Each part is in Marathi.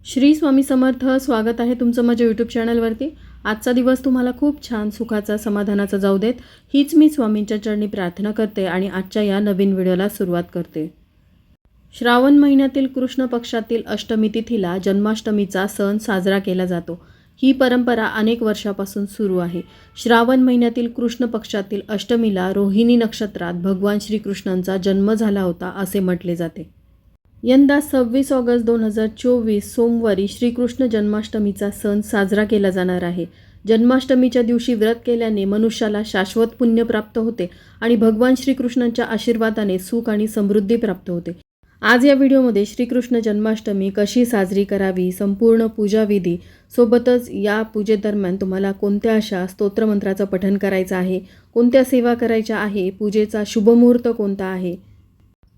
श्री स्वामी समर्थ. स्वागत आहे तुमचं माझ्या यूट्यूब चॅनलवरती. आजचा दिवस तुम्हाला खूप छान सुखाचा समाधानाचा जाऊ देत, हीच मी स्वामींच्या चरणी प्रार्थना करते आणि आजच्या या नवीन व्हिडिओला सुरुवात करते. श्रावण महिन्यातील कृष्ण पक्षातील अष्टमी तिथीला जन्माष्टमीचा सण साजरा केला जातो. ही परंपरा अनेक वर्षापासून सुरू आहे. श्रावण महिन्यातील कृष्ण पक्षातील अष्टमीला रोहिणी नक्षत्रात भगवान श्रीकृष्णांचा जन्म झाला होता असे म्हटले जाते. यंदा 26 ऑगस्ट 2024 सोमवारी श्रीकृष्ण जन्माष्टमीचा सण साजरा केला जाणार आहे. जन्माष्टमीच्या दिवशी व्रत केल्याने मनुष्याला शाश्वत पुण्य प्राप्त होते आणि भगवान श्रीकृष्णांच्या आशीर्वादाने सुख आणि समृद्धी प्राप्त होते. आज या व्हिडिओमध्ये श्रीकृष्ण जन्माष्टमी कशी साजरी करावी, संपूर्ण पूजाविधी सोबतच या पूजेदरम्यान तुम्हाला कोणत्या अशा स्तोत्रमंत्राचं पठण करायचं आहे, कोणत्या सेवा करायच्या आहे, पूजेचा शुभमुहूर्त कोणता आहे,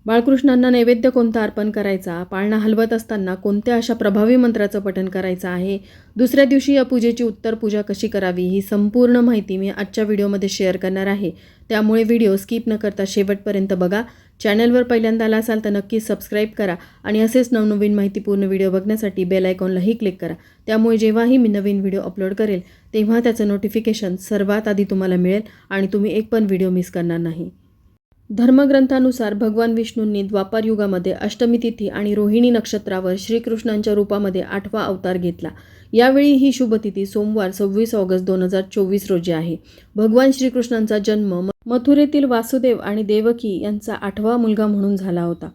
बाळकृष्णांना नैवेद्य कोणता अर्पण करायचा, पाळणा हलवत असताना कोणत्या अशा प्रभावी मंत्राचं पठण करायचं आहे, दुसऱ्या दिवशी या पूजेची उत्तर पूजा कशी करावी, ही संपूर्ण माहिती मी आजच्या व्हिडिओमध्ये शेअर करणार आहे. त्यामुळे व्हिडिओ स्किप न करता शेवटपर्यंत बघा. चॅनलवर पहिल्यांदा आला असाल तर नक्की सबस्क्राईब करा आणि असेच नवनवीन माहितीपूर्ण व्हिडिओ बघण्यासाठी बेल आयकॉनलाही क्लिक करा. त्यामुळे जेव्हाही मी नवीन व्हिडिओ अपलोड करेल तेव्हा त्याचं नोटिफिकेशन सर्वात आधी तुम्हाला मिळेल आणि तुम्ही एक पण व्हिडिओ मिस करणार नाही. धर्मग्रंथानुसार भगवान विष्णूंनी द्वापार युगामध्ये अष्टमी तिथी आणि रोहिणी नक्षत्रावर श्रीकृष्णांच्या रूपामध्ये 8वा अवतार घेतला. यावेळी ही शुभतिथी सोमवार 26 ऑगस्ट 2024 रोजी आहे. भगवान श्रीकृष्णांचा जन्म मथुरेतील वासुदेव आणि देवकी यांचा 8वा मुलगा म्हणून झाला होता.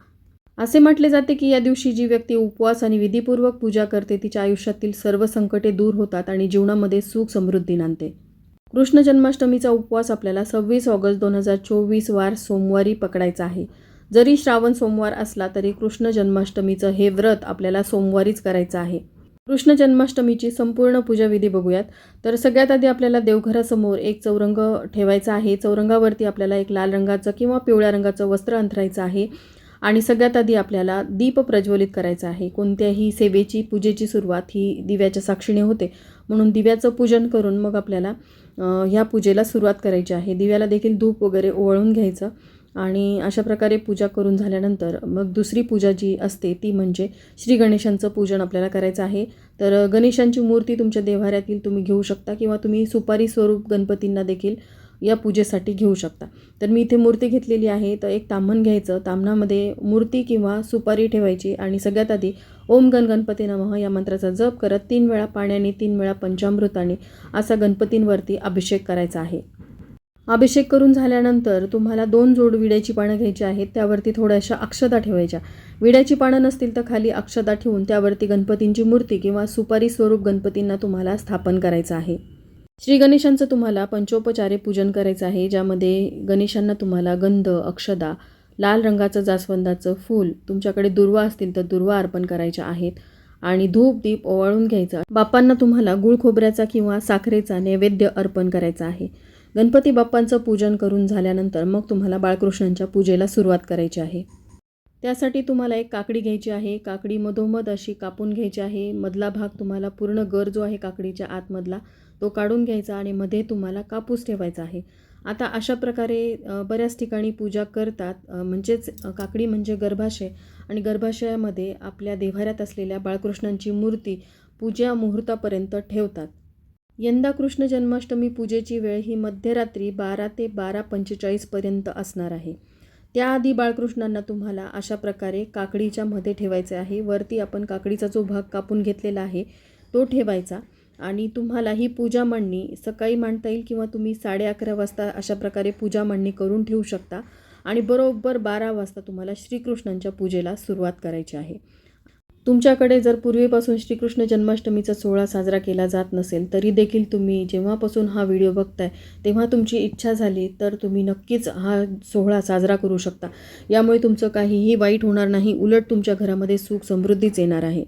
असे म्हटले जाते की या दिवशी जी व्यक्ती उपवास आणि विधीपूर्वक पूजा करते तिच्या आयुष्यातील सर्व संकटे दूर होतात आणि जीवनामध्ये सुख समृद्धी नांदते. कृष्ण जन्माष्टमीचा उपवास आपल्याला 26 ऑगस्ट 2024 वार सोमवारी पकडायचा आहे. जरी श्रावण सोमवार असला तरी कृष्ण जन्माष्टमीचं हे व्रत आपल्याला सोमवारीच करायचं आहे. कृष्ण जन्माष्टमीची संपूर्ण पूजाविधी बघूयात. तर सगळ्यात आधी आपल्याला देवघरासमोर एक चौरंग ठेवायचा आहे. चौरंगावरती आपल्याला एक लाल रंगाचं किंवा पिवळ्या रंगाचं वस्त्र अंथरायचं आहे आणि सगळ्यात आधी आपल्याला दीप प्रज्वलित करायचा आहे. कोणत्याही सेवेची पूजेची सुरुवात ही दिव्याच्या साक्षीने होते, म्हणून दिव्याचं पूजन करून मग आपल्याला ह्या पूजेला सुरुवात करायची आहे. दिव्याला देखील धूप वगैरे ओवाळून घ्यायचं आणि अशा प्रकारे पूजा करून झाल्यानंतर मग दुसरी पूजा जी असते ती म्हणजे श्री गणेशांचं पूजन आपल्याला करायचं आहे. तर गणेशांची मूर्ती तुमच्या देव्हाऱ्यातील तुम्ही घेऊ शकता किंवा तुम्ही सुपारी स्वरूप गणपतींना देखील या पूजेसाठी घेऊ शकता. तर मी इथे मूर्ती घेतलेली आहे. तर एक ताम्हण घ्यायचं, ताम्हणामध्ये मूर्ती किंवा सुपारी ठेवायची आणि सगळ्यात आधी ओम गण गणपती नमः या मंत्राचा जप करत 3 वेळा पाण्याने 3 वेळा पंचामृताने असा गणपतींवरती अभिषेक करायचा आहे. अभिषेक करून झाल्यानंतर तुम्हाला 2 जोड विड्याची पानं घ्यायची आहेत. त्यावरती थोड्याशा अक्षता ठेवायच्या. विड्याची पानं नसतील तर खाली अक्षता ठेवून त्यावरती गणपतींची मूर्ती किंवा सुपारी स्वरूप गणपतींना तुम्हाला स्थापन करायचं आहे. श्री गणेशांचं तुम्हाला पंचोपचारे पूजन करायचं आहे, ज्यामध्ये गणेशांना तुम्हाला गंध, अक्षदा, लाल रंगाचं जास्वंदाचं फूल, तुमच्याकडे दुर्वा असतील तर दुर्वा अर्पण करायच्या आहेत आणि धूप दीप ओवाळून घ्यायचा. बाप्पांना तुम्हाला गुळ खोबऱ्याचा किंवा साखरेचा नैवेद्य अर्पण करायचा आहे. गणपती बाप्पांचं पूजन करून झाल्यानंतर मग तुम्हाला बाळकृष्णांच्या पूजेला सुरुवात करायची आहे. त्यासाठी तुम्हाला एक काकडी घ्यायची आहे. काकडी मधोमध अशी कापून घ्यायची आहे. मधला भाग तुम्हाला पूर्ण गर जो आहे काकडीच्या आतमधला तो काढून घ्यायचा आणि मध्ये तुम्हाला कापूस ठेवायचा आहे. आता अशा प्रकारे बऱ्याच ठिकाणी पूजा करतात, म्हणजेच काकडी म्हणजे गर्भाशय आणि गर्भाशयामध्ये आपल्या देव्हाऱ्यात असलेल्या बाळकृष्णांची मूर्ती पूजा मुहूर्तापर्यंत ठेवतात. यंदा कृष्ण जन्माष्टमी पूजेची वेळ ही मध्यरात्री 12 ते 12:45 पर्यंत असणार आहे. त्याआधी बाळकृष्णांना तुम्हाला अशा प्रकारे काकडीच्या मध्ये ठेवायचे आहे. वरती आपण काकडीचा जो भाग कापून घेतलेला आहे तो ठेवायचा आणि तुम्हाला ही पूजा मांडणी सकाळी मांडता येईल किंवा तुम्ही 11:30 वाजता अशा प्रकारे पूजा मांडणी करून ठेवू शकता आणि बरोबर 12 वाजता तुम्हाला श्रीकृष्णांच्या पूजेला सुरुवात करायची आहे. तुमच्याकडे जर पूर्वीपासून श्रीकृष्ण जन्माष्टमीचा सोहळा साजरा केला जात नसेल तरी देखील तुम्ही जेव्हापासून हा व्हिडिओ बघताय तेव्हा तुमची इच्छा झाली तर तुम्ही नक्कीच हा सोहळा साजरा करू शकता. यामुळे तुमचं काहीही वाईट होणार नाही, उलट तुमच्या घरामध्ये सुख समृद्धीच येणार आहे.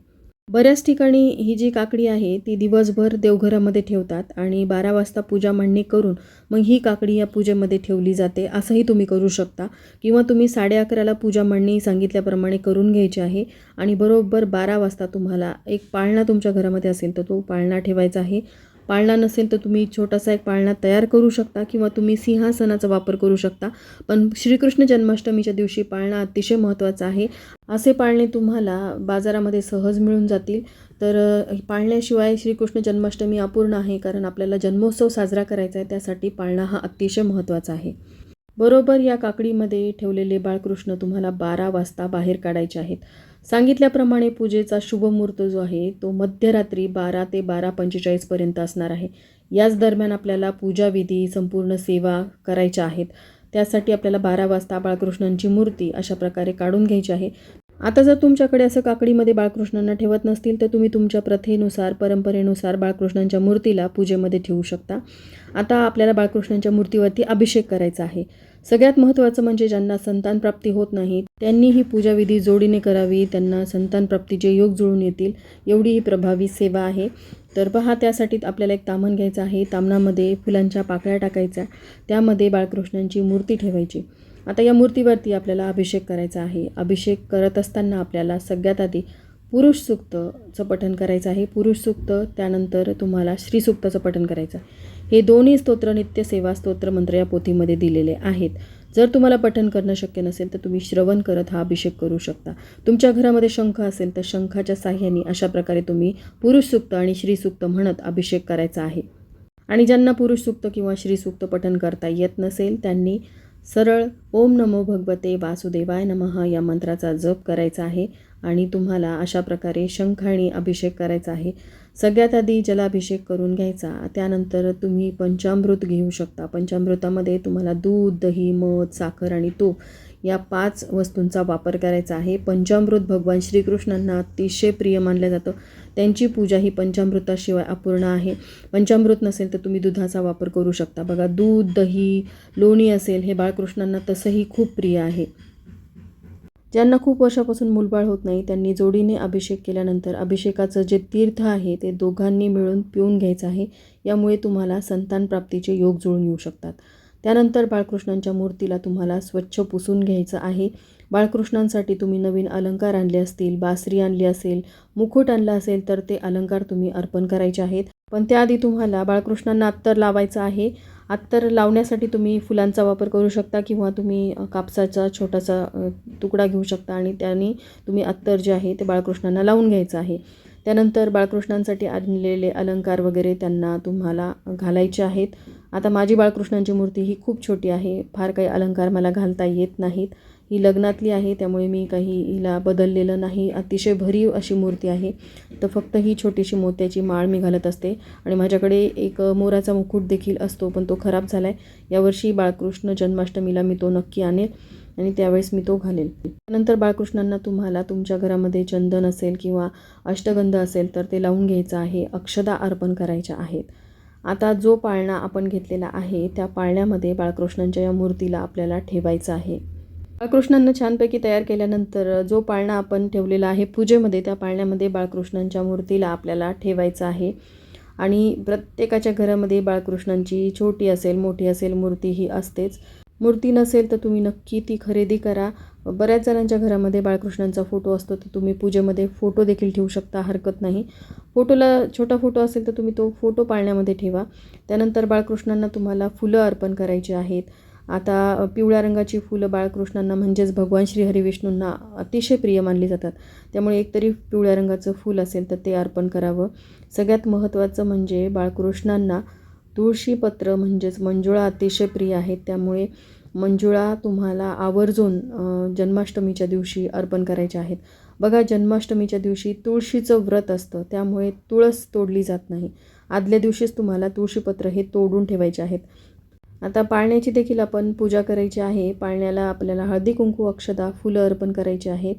बऱ्याच ठिकाणी ही जी काकडी आहे ती दिवसभर देवघरामध्ये ठेवतात आणि 12 वाजता पूजा मांडणी करून मग ही काकडी या पूजेमध्ये ठेवली जाते. असंही तुम्ही करू शकता किंवा तुम्ही 11:30ला पूजा मांडणी सांगितल्याप्रमाणे करून घ्यायची आहे आणि बरोबर 12 वाजता तुम्हाला एक पाळणा तुमच्या घरामध्ये असेल तर तो पाळणा ठेवायचा आहे पाळणा नसेल तर तुम्ही छोटासा एक पाळणा तयार करू शकता किंवा तुम्ही सिंहासनाचा वापर करू शकता. पण श्रीकृष्ण जन्माष्टमीच्या दिवशी पाळणा अतिशय महत्त्वाचा आहे. असे पाळणे तुम्हाला बाजारामध्ये सहज मिळून जातील. तर पाळण्याशिवाय श्रीकृष्ण जन्माष्टमी अपूर्ण आहे, कारण आपल्याला जन्मोत्सव साजरा करायचा आहे. त्यासाठी पाळणा हा अतिशय महत्त्वाचा आहे. बरोबर या काकडीमध्ये ठेवलेले बाळकृष्ण तुम्हाला 12 वाजता बाहेर काढायचे आहेत. सांगितल्याप्रमाणे पूजेचा शुभ मुहूर्त जो आहे तो मध्यरात्री 12 ते 12:45 पर्यंत असणार आहे. याच दरम्यान आपल्याला पूजाविधी, संपूर्ण सेवा करायच्या आहेत. त्यासाठी आपल्याला 12 वाजता बाळकृष्णांची मूर्ती अशा प्रकारे काढून घ्यायची आहे. आता जर तुमच्याकडे असं काकडीमध्ये बाळकृष्णांना ठेवत नसतील तर तुम्ही तुमच्या प्रथेनुसार, परंपरेनुसार बाळकृष्णांच्या मूर्तीला पूजेमध्ये ठेवू शकता. आता आपल्याला बाळकृष्णांच्या मूर्तीवरती अभिषेक करायचा आहे. सगळ्यात महत्त्वाचं म्हणजे ज्यांना संतान प्राप्ती होत नाही त्यांनी ही पूजाविधी जोडीने करावी. त्यांना संतान प्राप्तीचे योग जुळून येतील एवढी ही प्रभावी सेवा आहे. तर पहा, त्यासाठी आपल्याला एक ताम्हण घ्यायचं आहे. ताम्हणामध्ये फुलांच्या पाकळ्या टाकायच्या, त्यामध्ये बाळकृष्णांची मूर्ती ठेवायची. आता या मूर्तीवरती आपल्याला अभिषेक करायचा आहे. अभिषेक करत असताना आपल्याला सगळ्यात आधी पुरुष सूक्तचं पठण करायचं आहे. पुरुष सूक्त, त्यानंतर तुम्हाला श्री सूक्ताचं पठण करायचं आहे. हे दोन्ही स्तोत्र नित्य सेवा स्तोत्र मंत्र या पोथीमध्ये दिलेले आहेत. जर तुम्हाला पठण करणं शक्य नसेल तर तुम्ही श्रवण करत हा अभिषेक करू शकता. तुमच्या घरामध्ये शंख असेल तर शंखाच्या साह्याने अशा प्रकारे तुम्ही पुरुष सूक्त आणि श्री सूक्त म्हणत अभिषेक करायचा आहे. आणि ज्यांना पुरुष सूक्त किंवा श्री सूक्त पठण करता येत नसेल त्यांनी सरळ ओम नमो भगवते वासुदेवाय नमः या मंत्राचा जप करायचा आहे आणि तुम्हाला अशा प्रकारे शंखाने अभिषेक करायचा आहे. सगळ्यात आधी जलाभिषेक करून घ्यायचा. त्यानंतर तुम्ही पंचामृत घेऊ शकता. पंचामृतामध्ये तुम्हाला दूध, दही, मध, साखर आणि तूप या 5 वस्तूंचा वापर करायचा आहे. पंचामृत भगवान श्रीकृष्णांना अतिशय प्रिय मानलं जातं. त्यांची पूजा ही पंचामृताशिवाय अपूर्ण आहे. पंचामृत नसेल तर तुम्ही दुधाचा वापर करू शकता. बघा, दूध, दही, लोणी असेल हे बाळकृष्णांना तसंही खूप प्रिय आहे. ज्यांना खूप वर्षापासून मूलबाळ होत नाही त्यांनी जोडीने अभिषेक केल्यानंतर अभिषेकाचं जे तीर्थ आहे ते दोघांनी मिळून पिऊन घ्यायचं आहे. यामुळे तुम्हाला संतान प्राप्तीचे योग जुळून येऊ शकतात. त्यानंतर बाळकृष्णांच्या मूर्तीला तुम्हाला स्वच्छ पुसून घ्यायचं आहे. बाळकृष्णांसाठी तुम्ही नवीन अलंकार आणले असतील, बासरी आणली असेल, मुकुट आणला असेल तर ते अलंकार तुम्ही अर्पण करायचे आहेत. पण त्याआधी तुम्हाला बाळकृष्णांना अत्तर लावायचं आहे. अत्तर लावण्यासाठी तुम्ही फुलांचा वापर करू शकता किंवा तुम्ही कापसाचा छोटासा तुकडा घेऊ शकता आणि त्याने तुम्ही अत्तर जे आहे ते बाळकृष्णांना लावून घ्यायचं आहे. त्यानंतर बाळकृष्णांसाठी आणलेले अलंकार वगैरे त्यांना तुम्हाला घालायचे आहेत. आता माझी बाळकृष्णांची मूर्ती ही खूप छोटी आहे. फार काही अलंकार मला घालता येत नाहीत. ही लग्नातली आहे त्यामुळे मी काही हिला बदललेलं नाही. अतिशय भरीव अशी मूर्ती आहे. तर फक्त ही छोटीशी मोत्याची माळ मी घालत असते आणि माझ्याकडे एक मोराचा मुकुट देखील असतो, पण तो खराब झाला आहे. यावर्षी बाळकृष्ण जन्माष्टमीला मी तो नक्की आणेल आणि त्यावेळेस मी तो घालेल. त्यानंतर बाळकृष्णांना तुम्हाला तुमच्या घरामध्ये चंदन असेल किंवा अष्टगंध असेल तर ते लावून घ्यायचं आहे. अक्षदा अर्पण करायच्या आहेत. आता जो पाळणा आपण घेतलेला आहे त्या पाळण्यामध्ये बाळकृष्णांच्या या मूर्तीला आपल्याला ठेवायचं आहे. बाळकृष्णांना छानपैकी तयार केल्यानंतर जो पाळणा आपण ठेवलेला आहे पूजेमध्ये त्या पाळण्यामध्ये बाळकृष्णांच्या मूर्तीला आपल्याला ठेवायचं आहे. आणि प्रत्येकाच्या घरामध्ये बाळकृष्णांची छोटी असेल मोठी असेल मूर्ती ही असतेच. मूर्ती नसेल तर तुम्ही नक्की ती खरेदी करा. बऱ्याच जणांच्या घरामध्ये बाळकृष्णांचा फोटो असतो तर तुम्ही पूजेमध्ये फोटो देखील ठेवू शकता, हरकत नाही. फोटोला छोटा फोटो असेल तर तुम्ही तो फोटो पाळण्यामध्ये ठेवा. त्यानंतर बाळकृष्णांना तुम्हाला फुलं अर्पण करायची आहेत. आता पिवळ्या रंगाची फुलं बाळकृष्णांना म्हणजेच भगवान श्री हरिविष्णूंना अतिशय प्रिय मानली जातात. त्यामुळे एकतरी पिवळ्या रंगाचं फूल असेल तर ते अर्पण करावं. सगळ्यात महत्त्वाचं म्हणजे बाळकृष्णांना तुळशीपत्र म्हणजेच मंजुळा अतिशय प्रिय आहेत. त्यामुळे मंजुळा तुम्हाला आवर्जून जन्माष्टमीच्या दिवशी अर्पण करायच्या आहेत. बघा, जन्माष्टमीच्या दिवशी तुळशीचं व्रत असतं त्यामुळे तुळस तोडली जात नाही. आदल्या दिवशीच तुम्हाला तुळशीपत्र हे तोडून ठेवायचे आहेत. आता पाळण्याची देखील आपण पूजा करायची आहे. पाळण्याला आपल्याला हळदी कुंकू अक्षदा फुलं अर्पण करायची आहेत.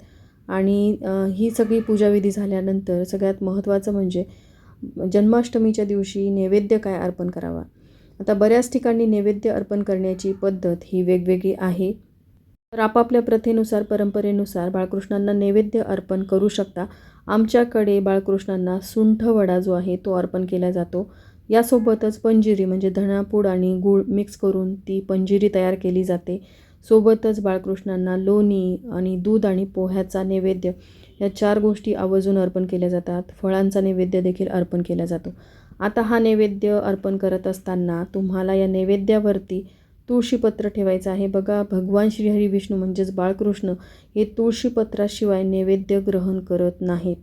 आणि ही सगळी पूजाविधी झाल्यानंतर सगळ्यात महत्त्वाचं म्हणजे जन्माष्टमीच्या दिवशी नैवेद्य काय अर्पण करावा. आता बऱ्याच ठिकाणी नैवेद्य अर्पण करण्याची पद्धत ही वेगवेगळी आहे. तर आपापल्या प्रथेनुसार परंपरेनुसार बाळकृष्णांना नैवेद्य अर्पण करू शकता. आमच्याकडे बाळकृष्णांना सुंठ वडा जो आहे तो अर्पण केला जातो. यासोबतच पंजिरी म्हणजे धणापूड आणि गूळ मिक्स करून ती पंजिरी तयार केली जाते. सोबतच बाळकृष्णांना लोणी आणि दूध आणि पोह्याचा नैवेद्य या 4 गोष्टी आवर्जून अर्पण केल्या जातात. फळांचा नैवेद्य देखील अर्पण केला जातो. आता हा नैवेद्य अर्पण करत असताना तुम्हाला या नैवेद्यावरती तुळशीपत्र ठेवायचं आहे. बघा, भगवान श्रीहरी विष्णू म्हणजेच बाळकृष्ण हे तुळशीपत्राशिवाय नैवेद्य ग्रहण करत नाहीत.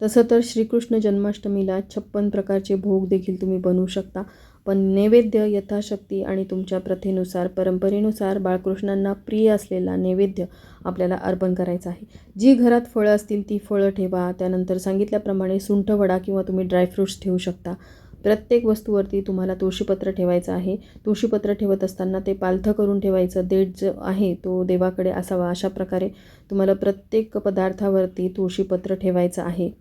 तसं तर श्रीकृष्ण जन्माष्टमीला 56 प्रकारचे भोग देखील तुम्ही बनवू शकता, पण नैवेद्य यथाशक्ती आणि तुमच्या प्रथेनुसार, परंपरेनुसार बाळकृष्णांना प्रिय असलेला नैवेद्य आपल्याला अर्पण करायचा आहे. जी घरात फळं असतील ती फळं ठेवा. त्यानंतर सांगितल्याप्रमाणे सुंठवडा किंवा तुम्ही ड्रायफ्रूट्स ठेवू शकता. प्रत्येक वस्तूवरती तुम्हाला तुळशीपत्र ठेवायचं आहे. तुळशीपत्र ठेवत असताना ते पालथं करून ठेवायचं. देठ जो आहे तो देवाकडे असावा, अशा प्रकारे तुम्हाला प्रत्येक पदार्थावरती तुळशीपत्र ठेवायचं आहे.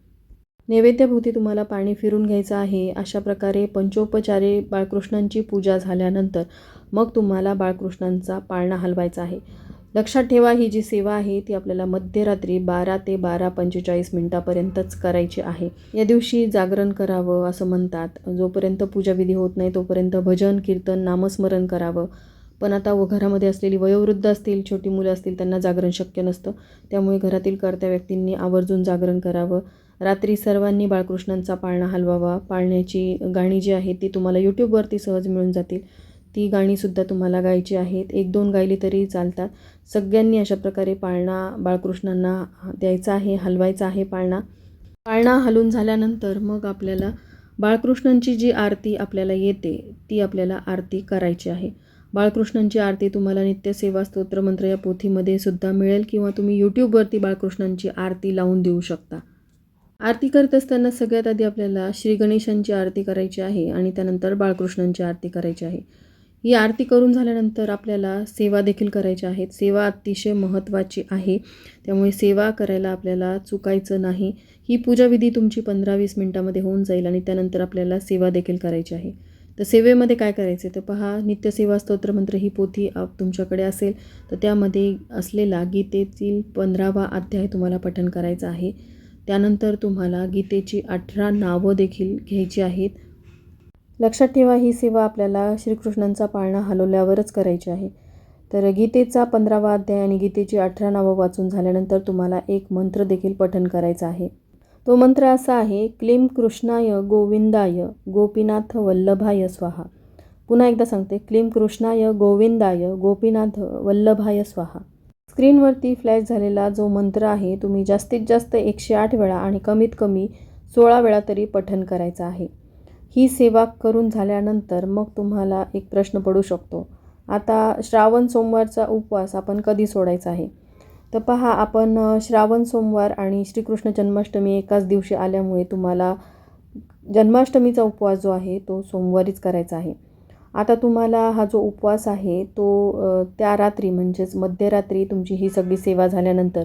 नैवेद्याभोवती तुम्हाला पाणी फिरून घ्यायचं आहे. अशा प्रकारे पंचोपचारे बाळकृष्णांची पूजा झाल्यानंतर मग तुम्हाला बाळकृष्णांचा पाळणा हलवायचा आहे. लक्षात ठेवा, ही जी सेवा आहे ती आपल्याला मध्यरात्री 12 ते 12:45 मिनिटापर्यंतच करायची आहे. या दिवशी जागरण करावं असं म्हणतात. जोपर्यंत पूजाविधी होत नाही तोपर्यंत भजन, कीर्तन, नामस्मरण करावं. पण आता घरामध्ये असलेली वयोवृद्ध असतील, छोटी मुलं असतील, त्यांना जागरण शक्य नसतं. त्यामुळे घरातील कर्त्या व्यक्तींनी आवर्जून जागरण करावं. रात्री सर्वांनी बाळकृष्णांचा पाळणा हलवावा. पाळण्याची गाणी जी आहेत ती तुम्हाला यूट्यूबवरती सहज मिळून जातील. ती गाणीसुद्धा तुम्हाला गायची आहेत. 1-2 गायली तरी चालतात. सगळ्यांनी अशा प्रकारे पाळणा बाळकृष्णांना द्यायचा आहे, हलवायचा आहे पाळणा. पाळणा हलवून झाल्यानंतर मग आपल्याला बाळकृष्णांची जी आरती आपल्याला येते ती आपल्याला आरती करायची आहे. बाळकृष्णांची आरती तुम्हाला नित्यसेवा स्तोत्रमंत्र या पोथीमध्ये सुद्धा मिळेल किंवा तुम्ही यूट्यूबवरती बाळकृष्णांची आरती लावून देऊ शकता. आरती करत असताना सगळ्यात आधी आपल्याला श्री गणेशांची आरती करायची आहे आणि त्यानंतर बाळकृष्णांची आरती करायची आहे. ही आरती करून झाल्यानंतर आपल्याला सेवा देखील करायच्या आहेत. सेवा अतिशय महत्त्वाची आहे, त्यामुळे सेवा करायला आपल्याला चुकायचं नाही. ही पूजाविधी तुमची 15-20 मिनिटामध्ये होऊन जाईल आणि त्यानंतर आपल्याला सेवा देखील करायची आहे. तर सेवेमध्ये काय करायचे तर पहा, नित्यसेवा स्तोत्रमंत्र ही पोथी तुमच्याकडे असेल तर त्यामध्ये असलेला गीतेतील 15वा अध्याय तुम्हाला पठण करायचा आहे. त्यानंतर तुम्हाला गीतेची 18 नावं देखील घ्यायची आहेत. लक्षात ठेवा, ही सेवा आपल्याला श्रीकृष्णांचा पाळणा हलवल्यावरच करायची आहे. तर गीतेचा 15वा अध्याय आणि गीतेची 18 नावं वाचून झाल्यानंतर तुम्हाला एक मंत्र देखील पठण करायचा आहे. तो मंत्र असा आहे, क्लीं कृष्णाय गोविंदाय गोपीनाथ वल्लभाय स्वाहा. पुन्हा एकदा सांगते, क्लीं कृष्णाय गोविंदाय गोपीनाथ वल्लभाय स्वाहा. स्क्रीनवरती फ्लॅश झालेला जो मंत्र आहे तुम्ही जास्तीत जास्त 108 वेळा आणि कमीत कमी 16 वेळा तरी पठण करायचा आहे. ही सेवा करून झाल्यानंतर मग तुम्हाला एक प्रश्न पडू शकतो, आता श्रावण सोमवारचा उपवास आपण कधी सोडायचा आहे. तर पहा, आपण श्रावण सोमवार आणि श्रीकृष्ण जन्माष्टमी एकाच दिवशी आल्यामुळे तुम्हाला जन्माष्टमीचा उपवास जो आहे तो सोमवारीच करायचा आहे. आता तुम्हाला हा जो उपवास आहे तो त्या रात्री म्हणजेच मध्यरात्री तुमची ही सगळी सेवा झाल्यानंतर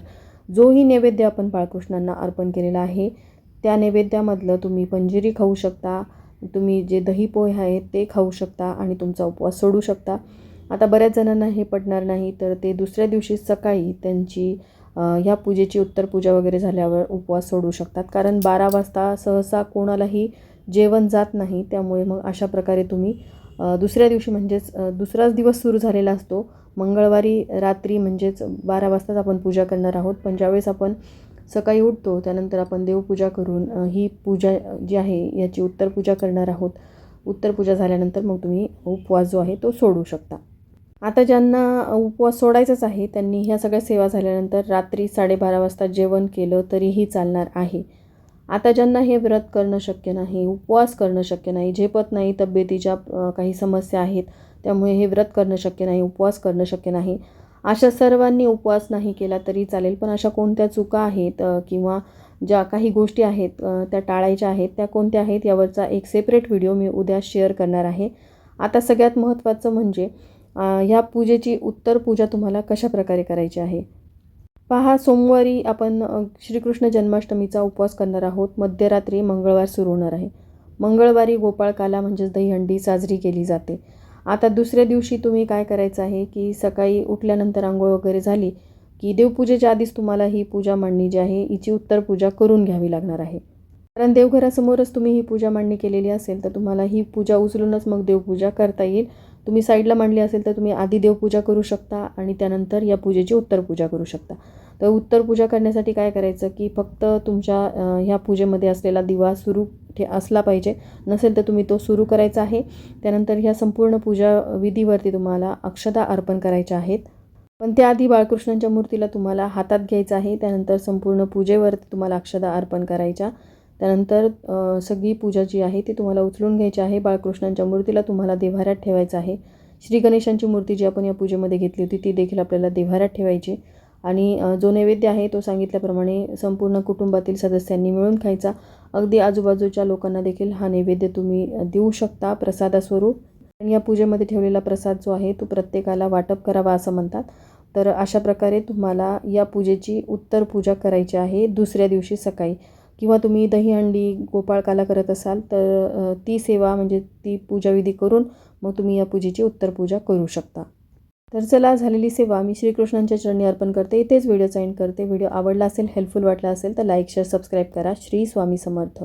जोही नैवेद्य आपण बाळकृष्णांना अर्पण केलेला आहे त्या नैवेद्यामधलं तुम्ही पंजिरी खाऊ शकता, तुम्ही जे दही पोहे आहेत ते खाऊ शकता आणि तुमचा उपवास सोडू शकता. आता बऱ्याच जणांना हे पटणार नाही, तर ते दुसऱ्या दिवशी सकाळी त्यांची ह्या पूजेची उत्तर पूजा वगैरे झाल्यावर उपवास सोडू शकतात, कारण 12 वाजता सहसा कोणालाही जेवण जात नाही. त्यामुळे मग अशा प्रकारे तुम्ही दुसऱ्या दिवशी म्हणजेच दुसराच दिवस सुरू झालेला असतो, मंगळवारी रात्री म्हणजेच 12 वाजताच आपण पूजा करणार आहोत. पण ज्यावेळेस आपण सकाळी उठतो त्यानंतर आपण देवपूजा करून ही पूजा जी आहे याची उत्तर पूजा करणार आहोत. उत्तर पूजा झाल्यानंतर मग तुम्ही उपवास जो आहे तो सोडू शकता. आता ज्यांना उपवास सोडायचाच आहे त्यांनी ह्या सगळ्या सेवा झाल्यानंतर रात्री 12:30 वाजता जेवण केलं तरीही चालणार आहे. आता ज्यांना हे व्रत करणं शक्य नाही, उपवास करणं शक्य नाही, झेपत नाही, तब्येतीच्या काही समस्या आहेत त्यामुळे हे व्रत करणं शक्य नाही, उपवास करणं शक्य नाही, अशा सर्वांनी उपवास नाही केला तरी चालेल. पण अशा कोणत्या चुका आहेत किंवा ज्या काही गोष्टी आहेत त्या टाळायच्या आहेत, त्या कोणत्या आहेत यावरचा एक सेपरेट व्हिडिओ मी उद्या शेअर करणार आहे. आता सगळ्यात महत्त्वाचं म्हणजे ह्या पूजेची उत्तर पूजा तुम्हाला कशा प्रकारे करायची आहे. पहा, सोमवारी आपण श्रीकृष्ण जन्माष्टमीचा उपवास करणार आहोत. मध्यरात्री मंगळवार सुरू होणार आहे. मंगळवारी गोपाळकाला म्हणजेच दहीहंडी साजरी केली जाते. आता दुसऱ्या दिवशी तुम्ही काय करायचं आहे की सकाळी उठल्यानंतर आंघोळ वगैरे झाली की देवपूजेच्या आधीच तुम्हाला ही पूजा मांडणी जी आहे हिची उत्तर पूजा करून घ्यावी लागणार आहे. कारण देवघरासमोरच तुम्ही ही पूजा मांडणी केलेली असेल तर तुम्हाला ही पूजा उचलूनच मग देवपूजा करता येईल. तुम्ही साईडला मांडली असेल तर तुम्ही आधी देवपूजा करू शकता आणि त्यानंतर या पूजेची उत्तर पूजा करू शकता. तर उत्तर पूजा करण्यासाठी काय करायचं की फक्त तुमच्या ह्या पूजेमध्ये असलेला दिवा सुरू असला पाहिजे. नसेल तर तुम्ही तो सुरू करायचा आहे. त्यानंतर ह्या संपूर्ण पूजा विधीवरती तुम्हाला अक्षता अर्पण करायच्या आहेत. पण त्याआधी बाळकृष्णांच्या मूर्तीला तुम्हाला हातात घ्यायचं आहे. त्यानंतर संपूर्ण पूजेवरती तुम्हाला अक्षता अर्पण करायच्या. त्यानंतर सगळी पूजा जी आहे ती तुम्हाला उचलून घ्यायची आहे. बाळकृष्णांच्या मूर्तीला तुम्हाला देव्हाऱ्यात ठेवायचं आहे. श्री गणेशांची मूर्ती जी आपण या पूजेमध्ये घेतली होती ती देखील आपल्याला देव्हाऱ्यात ठेवायची आणि जो नैवेद्य आहे तो सांगितल्याप्रमाणे संपूर्ण कुटुंबातील सदस्यांनी मिळून खायचा. अगदी आजूबाजूच्या लोकांना देखील हा नैवेद्य तुम्ही देऊ शकता प्रसादास्वरूप. आणि या पूजेमध्ये ठेवलेला प्रसाद जो आहे तो प्रत्येकाला वाटप करावा असं म्हणतात. तर अशा प्रकारे तुम्हाला या पूजेची उत्तर पूजा करायची आहे दुसऱ्या दिवशी सकाळी. किंवा तुम्ही दहीहंडी गोपाळकाला करत असाल तर ती सेवा म्हणजे ती पूजाविधी करून मग तुम्ही या पूजेची उत्तर पूजा करू शकता. तर चला, झालेली सेवा मी श्रीकृष्णांच्या चरणी अर्पण करते. इथेच व्हिडिओ एंड करते. व्हिडिओ आवडला असेल, हेल्पफुल वाटला असेल तर लाईक, शेअर, सबस्क्राईब करा. श्री स्वामी समर्थ.